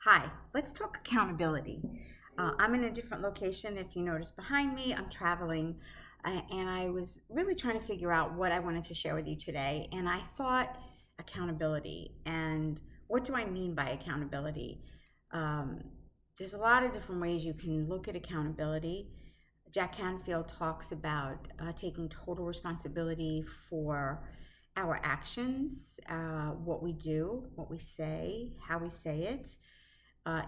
Hi, let's talk accountability. I'm in a different location. If you notice behind me, I'm traveling, and I was really trying to figure out what I wanted to share with you today. And I thought accountability. And what do I mean by accountability? Um, there's a lot of different ways you can look at accountability. Jack Canfield talks about taking total responsibility for our actions, what we do, what we say, how we say it.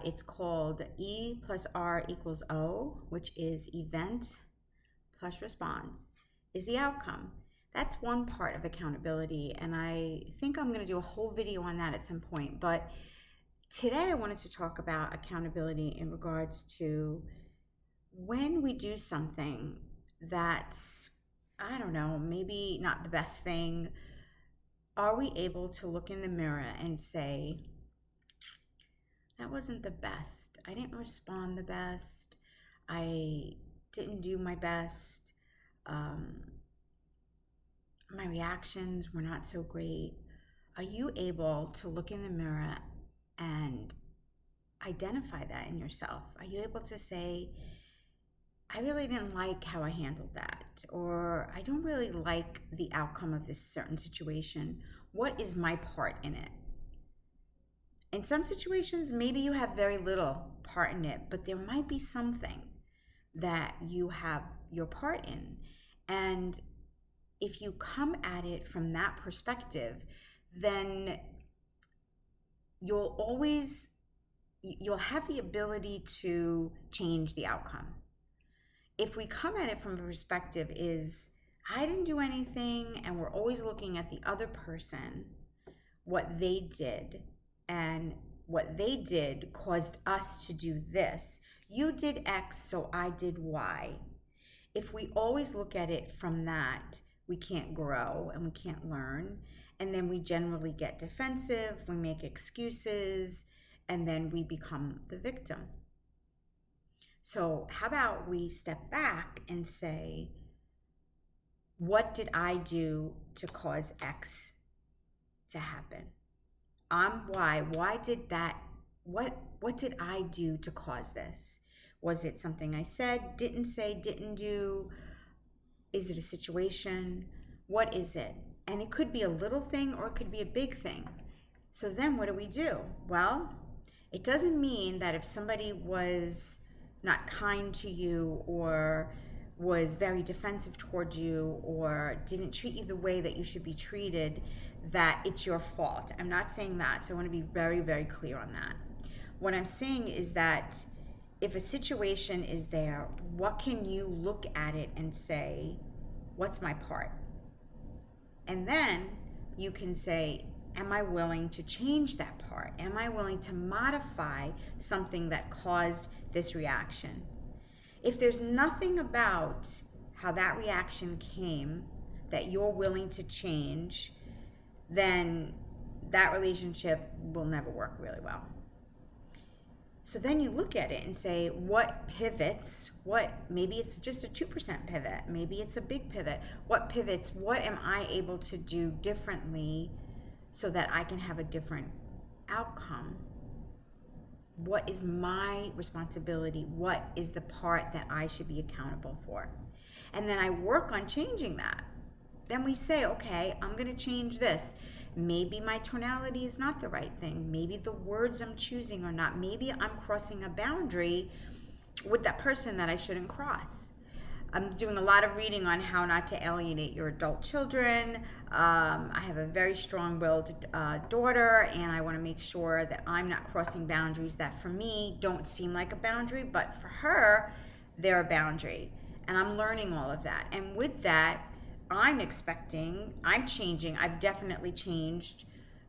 It's called E plus R equals O, which is event plus response is the outcome. That's one part of accountability, and I think I'm going to do a whole video on that at some point. But today I wanted to talk about accountability in regards to when we do something that's, I don't know, maybe not the best thing. Are we able to look in the mirror and say, that wasn't the best. I didn't respond the best. I didn't do my best. My reactions were not so great. Are you able to look in the mirror and identify that in yourself? Are you able to say, I really didn't like how I handled that, or I don't really like the outcome of this certain situation. What is my part in it? In some situations, maybe you have very little part in it, but there might be something that you have your part in. And if you come at it from that perspective, then you'll have the ability to change the outcome. If we come at it from a perspective is, I didn't do anything, and we're always looking at the other person, what they did, and what they did caused us to do this. You did X, so I did Y. If we always look at it from that, we can't grow and we can't learn. And then we generally get defensive, we make excuses, and then we become the victim. So how about we step back and say, what did I do to cause X to happen? Why did that, what did I do to cause this? Was it something I said, didn't say, didn't do? Is it a situation? What is it? And it could be a little thing or it could be a big thing. So then what do? Well, it doesn't mean that if somebody was not kind to you or was very defensive toward you or didn't treat you the way that you should be treated, that it's your fault. I'm not saying that, so I want to be very, very clear on that. What I'm saying is that if a situation is there, what can you look at it and say, what's my part? And then you can say, am I willing to change that part? Am I willing to modify something that caused this reaction? If there's nothing about how that reaction came that you're willing to change, then that relationship will never work really well. So then you look at it and say, what pivots? Maybe it's just a 2% pivot. Maybe it's a big pivot. What pivots? What am I able to do differently so that I can have a different outcome? What is my responsibility? What is the part that I should be accountable for? And then I work on changing that. Then we say, okay, I'm going to change this. Maybe my tonality is not the right thing. Maybe the words I'm choosing are not. Maybe I'm crossing a boundary with that person that I shouldn't cross. I'm doing a lot of reading on how not to alienate your adult children. I have a very strong-willed daughter, and I want to make sure that I'm not crossing boundaries that for me don't seem like a boundary, but for her, they're a boundary. And I'm learning all of that. And with that, I'm changing. I've definitely changed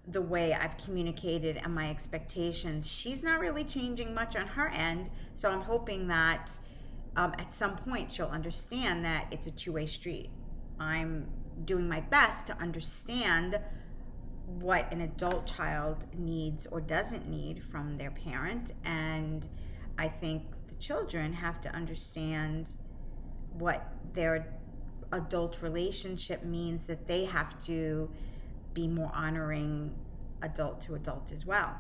the way I've communicated and my expectations. She's not really changing much on her end, so I'm hoping that at some point she'll understand that it's a two-way street. I'm doing my best to understand what an adult child needs or doesn't need from their parent, and I think the children have to understand what their adult relationship means, that they have to be more honoring adult to adult as well.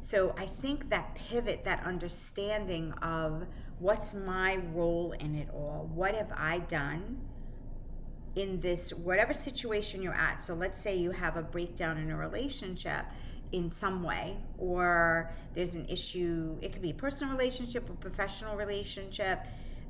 So I think that pivot, that understanding of what's my role in it all, what have I done in this, whatever situation you're at. So let's say you have a breakdown in a relationship in some way, or there's an issue, it could be a personal relationship or professional relationship,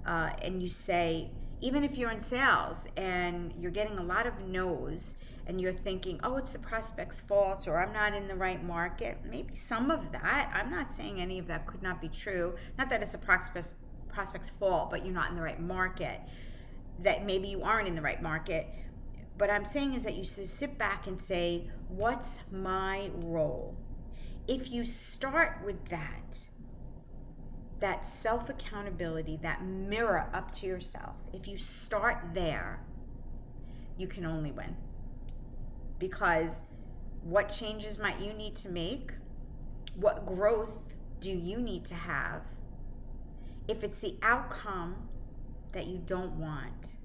and you say, even if you're in sales and you're getting a lot of no's and you're thinking, oh, it's the prospect's fault, or I'm not in the right market, maybe some of that, I'm not saying any of that could not be true, not that it's the prospect's fault, but you're not in the right market, that maybe you aren't in the right market. But I'm saying is that you should sit back and say, what's my role? If you start with that self-accountability, that mirror up to yourself, if you start there, you can only win. Because what changes might you need to make? What growth do you need to have? If it's the outcome that you don't want,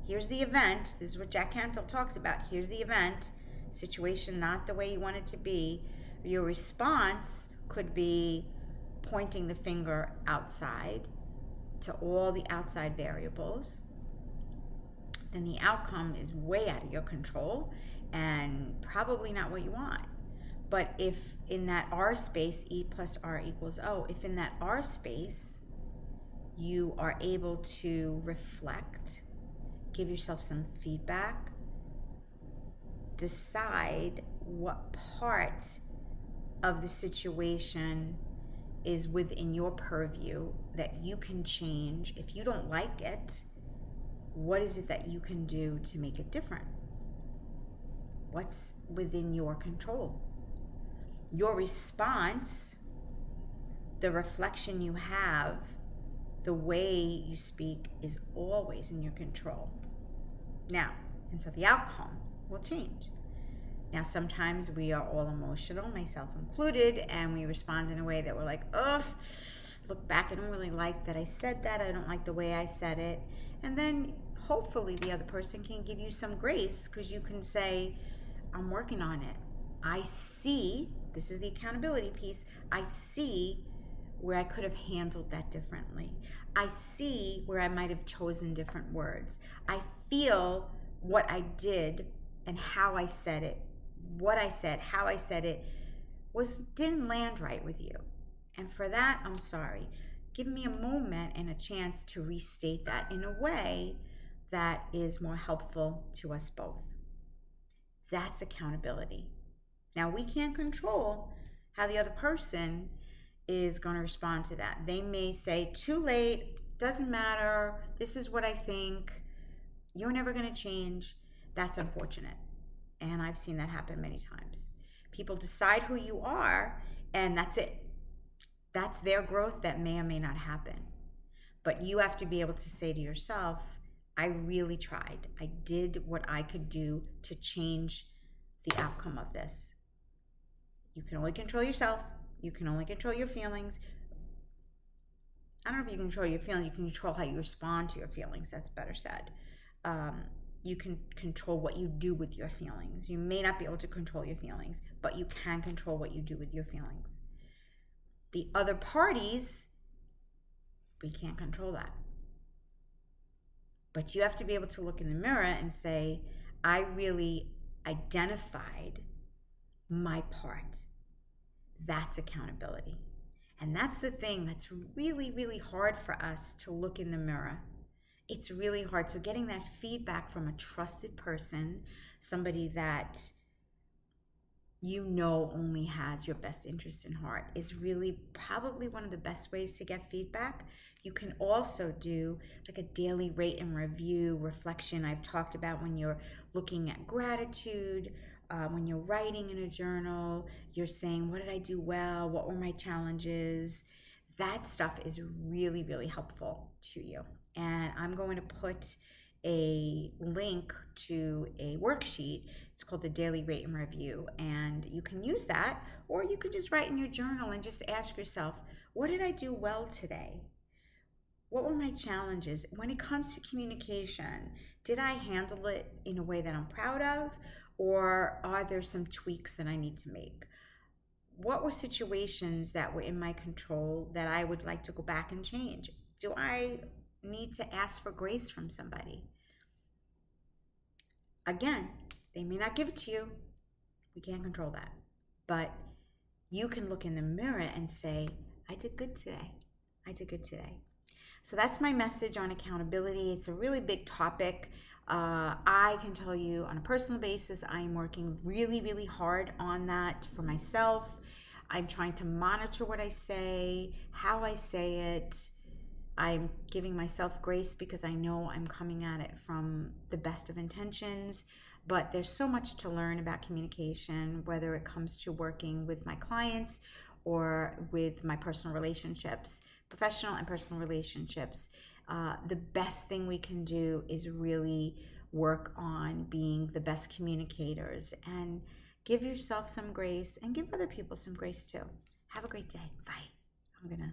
here's the event. This is what Jack Canfield talks about. Here's the event. Situation not the way you want it to be. Your response could be pointing the finger outside to all the outside variables. Then the outcome is way out of your control and probably not what you want. But if in that R space, E plus R equals O, if in that R space you are able to reflect, give yourself some feedback, decide what part of the situation is within your purview that you can change. If you don't like it, what is it that you can do to make it different? What's within your control? Your response, the reflection you have, the way you speak is always in your control. Now, and so the outcome will change. Now, sometimes we are all emotional, myself included, and we respond in a way that we're like, ugh, look back, I don't really like that I said that. I don't like the way I said it. And then hopefully the other person can give you some grace, because you can say, I'm working on it. I see, this is the accountability piece, I see where I could have handled that differently. I see where I might have chosen different words. I feel what I did and how I said it, what I said, how I said it didn't land right with you. And for that, I'm sorry. Give me a moment and a chance to restate that in a way that is more helpful to us both. That's accountability. Now, we can't control how the other person is going to respond to that. They may say, too late, doesn't matter, this is what I think, you're never going to change. That's unfortunate. And I've seen that happen many times. People decide who you are, and that's it. That's their growth that may or may not happen. But you have to be able to say to yourself, I really tried. I did what I could do to change the outcome of this. You can only control yourself. You can only control your feelings. I don't know if you can control your feelings. You can control how you respond to your feelings. That's better said. You can control what you do with your feelings. You may not be able to control your feelings, but you can control what you do with your feelings. The other parties, we can't control that. But you have to be able to look in the mirror and say, I really identified my part. That's accountability. And that's the thing that's really, really hard for us to look in the mirror. It's really hard. So getting that feedback from a trusted person, somebody that you know only has your best interest in heart, is really probably one of the best ways to get feedback. You can also do like a daily rate and review reflection I've talked about when you're looking at gratitude, when you're writing in a journal, you're saying, what did I do well? What were my challenges? That stuff is really, really helpful to you. And I'm going to put a link to a worksheet. It's called the Daily Rate and Review. And you can use that, or you could just write in your journal and just ask yourself, what did I do well today? What were my challenges? When it comes to communication, did I handle it in a way that I'm proud of? Or are there some tweaks that I need to make? what were situations that were in my control that I would like to go back and change? Do I need to ask for grace from somebody? Again, they may not give it to you. We can't control that. But you can look in the mirror and say, I did good today. I did good today. So that's my message on accountability. It's a really big topic. I can tell you on a personal basis, I am working really, really hard on that for myself. I'm trying to monitor what I say, how I say it. I'm giving myself grace because I know I'm coming at it from the best of intentions. But there's so much to learn about communication, whether it comes to working with my clients or with my personal relationships, professional and personal relationships. The best thing we can do is really work on being the best communicators and give yourself some grace and give other people some grace too. Have a great day. Bye. I'm gonna